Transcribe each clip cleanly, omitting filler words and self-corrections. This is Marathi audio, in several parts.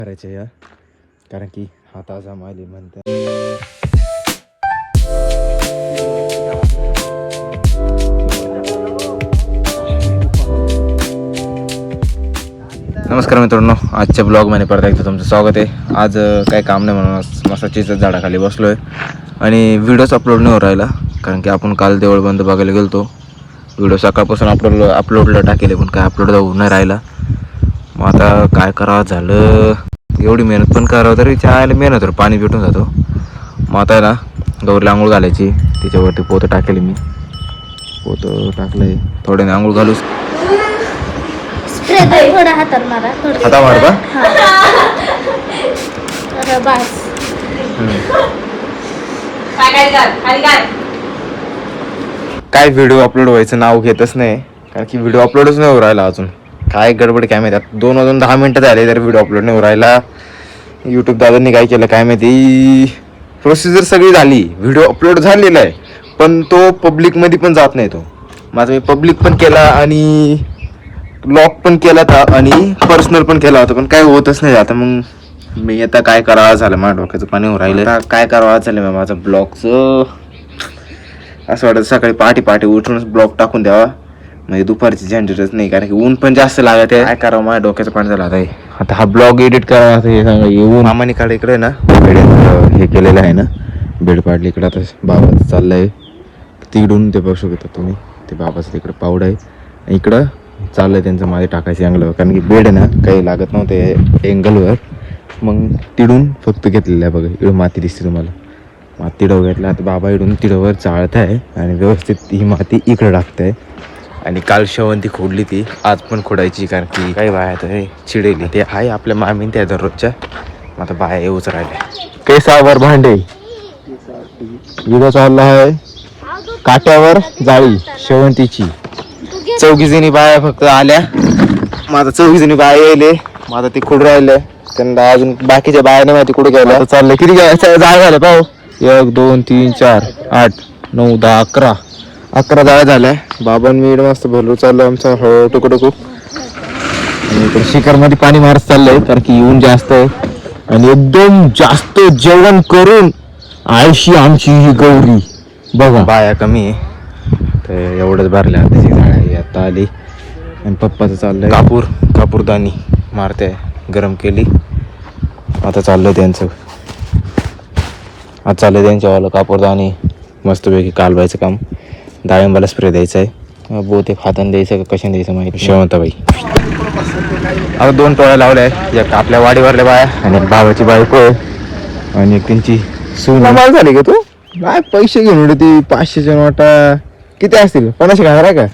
करायचे या, कारण की हा ताजा माली म्हणते. नमस्कार मित्रांनो, आजच्या ब्लॉगमध्ये परत एकदा तुमचं स्वागत आहे. आज काही काम नाही म्हणून मस्त चिंचेच्या झाडाखाली बसलो आहे आणि व्हिडिओच अपलोड नाही हो राहिला, कारण की आपण काल देऊळबंद बघायला गेलो. व्हिडिओ सकाळपासून अपलोडला टाकेले पण काय अपलोड होऊन नाही राहिला. मग आता काय करावं झालं, एवढी मेहनत पण करावं तरी चहायला मेहनत पाणी भेटून जातो. मग आता आहे ना गौरीला आंघोळ घालायची, तिच्यावरती पोतं टाकेले मी. पोतं टाकलं आहे, थोड्याने आंघोळ घालू. थोडा हातात मारा, हाता मार का? बस. काय व्हिडिओ अपलोड व्हायचं नाव घेतच नाही, कारण की व्हिडिओ अपलोडच नाही होऊ राहिला अजून. काय गडबड काय माहिती, 2 वाजून 10 मिनटं झाले तर व्हिडिओ अपलोड नाही होऊ राहिला. यूट्यूब दादांनी काय केलं काय माहिती, प्रोसिजर सगळी झाली, व्हिडिओ अपलोड झालेला आहे पण तो पब्लिकमध्ये पण जात नाही. तो माझा मी पब्लिक पण केला आणि ब्लॉग पण केला होता आणि पर्सनल पण केला होता, पण काय होतच नाही. आता मग मी आता काय करावं झालं, माझ्या डोक्याचं पाणी होऊन राहिलं. काय करावं झालं मग माझं ब्लॉगचं, असं वाटतं सकाळी पहाटे उठूनच ब्लॉग टाकून द्यावा, म्हणजे दुपारची झंझटच नाही, कारण की ऊन पण जास्त लागत आहे. काय करावं, माझ्या डोक्याचं पाणी झालं आता. आता हा ब्लॉग एडिट करावा, आता हे सांगा. येऊन मामाने काढ इकडे ना बेड हे केलेलं आहे ना, बेड पाडली इकडं. आता बाबाचं चाललं आहे तिकडून, ते बघू शकता तुम्ही, ते बाबाचं तिकडं पावड आहे. इकडं चाललं आहे त्यांचं माझे टाकायचं अँगलवर, कारण की बेड आहे ना काही लागत नव्हते एंगलवर. मग तिडून फक्त घेतलेलं आहे बघा, इकडं माती दिसते तुम्हाला, माती तिडव घेतला. आता बाबा इडून तिडवर चाळत आहे आणि व्यवस्थित ही माती इकडं टाकत आहे. आणि काल शेवंती खोडली, ती आज पण खोडायची, कारण की काही बाया तर चिडेली. ते आहे आपल्या मामीन त्या दररोजच्या. आता बाया येऊच राहिल्या. केसावर भांडे इथं चाललं आहे, काट्यावर जाळी शेवंतीची. 4 जणी बाया फक्त आल्या, माझा 4 जणी बाया यायले. माझा ते खोड राहिले, त्यांना अजून बाकीच्या बायाने माहिती कुठे गेल्या. आता चाललंय किती जाळ झालं पाहू, 1 2 3 4 8 9 10 11 जाळ्या झाल्या. बाबां मी मस्त भरलो चाललं आमचा हळू टुकटुकू. आणि इकडे शिखरमध्ये पाणी मारत चाललंय, कारण की ऊन जास्त आहे आणि एकदम जास्त जेवण करून आळशी आमची ही गौरी बघा. बाया कमी आहे तर एवढंच भरल्या त्याची झाडं आता आली. आणि पप्पाचं चाललंय कापूरदानी मारते, गरम केली. आता चाललंय त्यांचं, आज चाललंय त्यांच्यावालं कापूरदानी मस्तपैकी कालवायचं काम. डाळिंबाला स्प्रे द्यायचा आहे, बहुतेक हाताने द्यायचं का कशाने द्यायचं माहिती. शेवंताबाई आता 2 टोळ्या लावल्या आहे, एक आपल्या वाडीवरल्या बाया आणि एक भावाची बायको आहे आणि एक त्यांची सून. माल झाली का तू? काय पैसे घेऊन ती 500च्या नोटा किती असतील, 50 घालणार आहे का?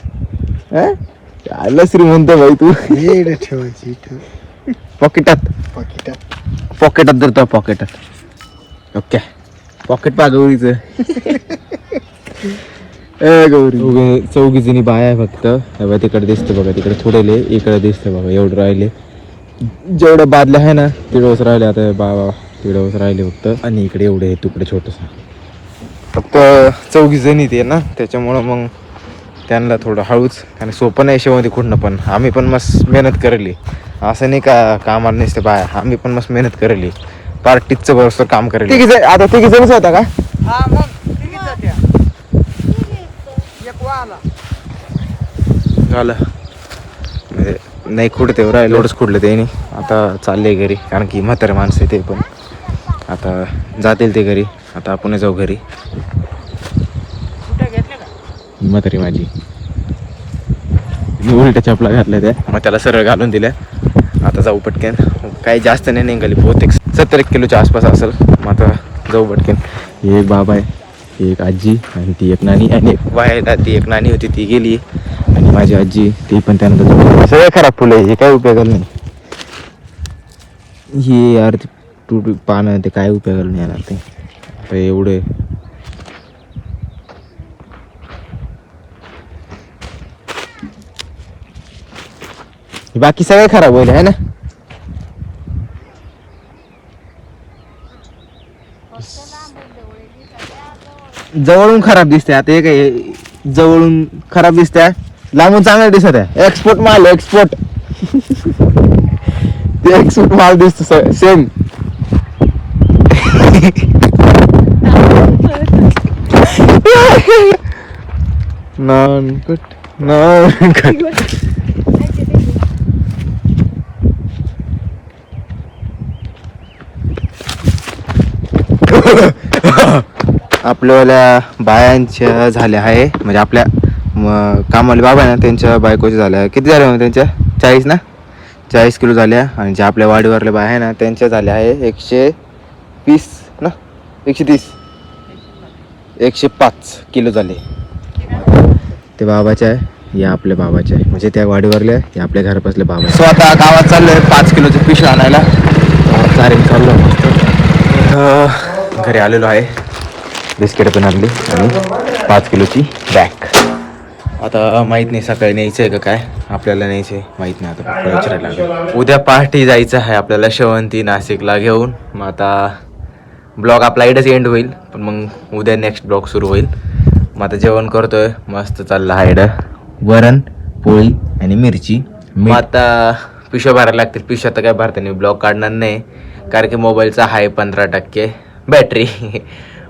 आला श्रीमंत भाई तू. ठेवायची पॉकेटात धरतो, पॉकेटात. ओके, पॉकेट पा गौरीचं. गौरी 4 जणी बाया आहे फक्त. तिकडे दिसते बघा, तिकडे थोडेले, इकडे दिसते बघा, एवढं राहिले. जेवढं बादल्या आहे ना तिडवच राहिले. आता बाबा तिडवच राहिले फक्त. आणि इकडे एवढे तुकडे छोटस, फक्त 4 जणी ते ना, त्याच्यामुळं मग त्यांना थोडं हळूच. आणि सोपं नाही शेवंती खुडणं, पण आम्ही पण मस्त मेहनत करली. असं नाही का कामाला नसते बाया, आम्ही पण मस्त मेहनत करली. पार्टीचं बरोबर काम करेल. आता 3 जणच होता का? झालं नाही खुडते राहिलं, एवढंच खुडलं ते. आता चालले घरी, कारण की म्हातारे माणसं आहे ते पण. आता जातील ते घरी, आता आपण जाऊ घरी. म्हातारी माझी मी उलट्या चपला घातल्या त्या, मग त्याला सरळ घालून दिल्या. आता जाऊ पटकन, काही जास्त नाही निघाली, बहुतेक 70 किलोच्या आसपास असेल. मग आता जाऊ पटकन. हे एक बाबा आहे, एक आजी आणि ती एक नानी, आणि एक वायाला ती एक नानी होती ती गेली, आणि माझी आजी ती पण. त्यानंतर सगळे खराब फुलं आहे, हे काय उपयोगाला नाही. हे यार तुटू पानं ते काय उपयोगाला नाही येणार ते. आता एवढे बाकी सगळे खराब होईल आहे ना. जवळून खराब दिसते. आता हे काय जवळून खराब दिसते, लांबून चांगलं दिसत आहे. एक्सपोर्ट माल, एक्सपोर्ट. एक सूट माल दिसतो सेम. नानकट नानकट. आपल्याला बायांच्या झाल्या आहे म्हणजे आपल्या कामाला बाबा आहे ना त्यांच्या बायकोच्या झाल्या. किती झाल्या मग त्यांच्या? 40 ना, 40 किलो झाल्या. आणि ज्या आपल्या वाडीवरल्या बाया आहे ना त्यांच्या झाल्या आहे 120 ना, 130 105 किलो झाले. ते बाबाच्या आहे, या आपल्या बाबाच्या आहे, म्हणजे त्या वाडीवरल्या या आपल्या घरापासल्या बाबा. सो आता गावात चाललोय 5 किलोचं पिशवी आणायला. चालेल चाललो मस्त. घरी आलेलो आहे, बिस्किट पण आणली आणि 5 किलोची बॅग. आता माहीत नाही सकाळी न्यायचं आहे का काय, आपल्याला न्यायचं आहे माहीत नाही. आता पप्पा विचारायला लागेल. उद्या पहाटे जायचं आहे आपल्याला शेवंती नाशिकला घेऊन. मग आता ब्लॉग आपला इथंच एंड होईल, पण मग उद्या नेक्स्ट ब्लॉग सुरू होईल. मग आता जेवण करतोय, मस्त चाललं आहे इकडं वरण पोळी आणि मिरची. मग आता पिशव्या भरायला लागतील. पिशव्या तर काय भरता नाही, ब्लॉग काढणार नाही कारण की मोबाईलचा आहे 15% बॅटरी.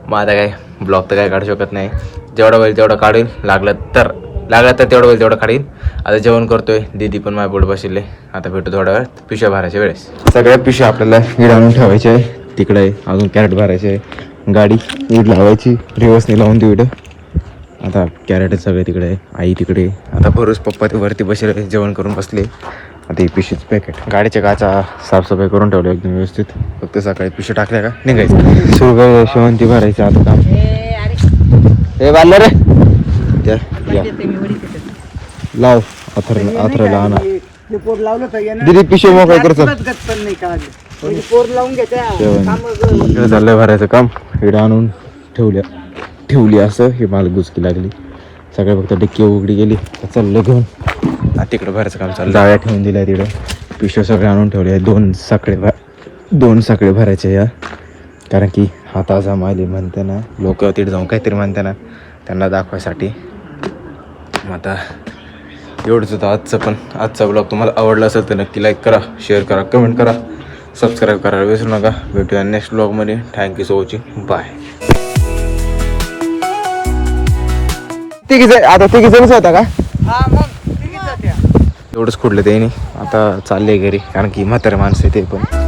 मग आता काय ब्लॉग तर काय काढू शकत नाही. जेवढं होईल तेवढं काढील, लागलं तर तेवढं होईल तेवढं काढील. आता जेवण करतोय, दीदी पण माझ्या पुढे बसले. आता भेटू थोड्या वेळ पिशव्या भरायच्या वेळेस. सगळ्या पिशव्या आपल्याला इड आणून ठेवायच्या आहे. तिकडे आहे अजून कॅरेट भरायचे आहे. गाडी ईड लावायची, रिवर्सने लावून देऊ इकडं. आता कॅरेट सगळे तिकडे आहे, आई तिकडे. आता भरूच पप्पा ते वरती बसले, जेवण करून बसले. आता ही पिशवीच पॅकेट. गाडीच्या काचा साफसफाई करून ठेवल्या एकदम व्यवस्थित. फक्त सकाळी पिशवी टाकल्या का निघायचं. सुरू शेवंती भरायचं आता काम. हे बांधलं रे त्या लाव अथरला आणा. दिदी पिशवी मोकळा करतो. चाललंय भरायचं काम. इकडे आणून ठेवली असं. हे मला गुचकी लागली. सगळ्या फक्त डिक्की उघडी गेली. चाललं घेऊन तिकडं भरायचं काम चाललं. जाळ्या ठेवून दिल्या तिकडं. पिशव्या सगळे आणून ठेवले आहे. 2 साखळे भरायचे या, कारण की हा ताजा माल म्हणते ना लोक. तिथे जाऊन काहीतरी म्हणते ना त्यांना दाखवायसाठी. मग आता एवढंच होतं आजचं. पण आजचा ब्लॉग तुम्हाला आवडला असेल तर नक्की लाईक करा, शेअर करा, कमेंट करा, सबस्क्राईब करायला विसरू नका. भेटूया नेक्स्ट ब्लॉगमध्ये. Thank you so watching. बाय. आता तिघीजणच होता का? एवढंच खुडलं त्यांनी. आता चालले घरी कारण की म्हातारे माणसं ते पण.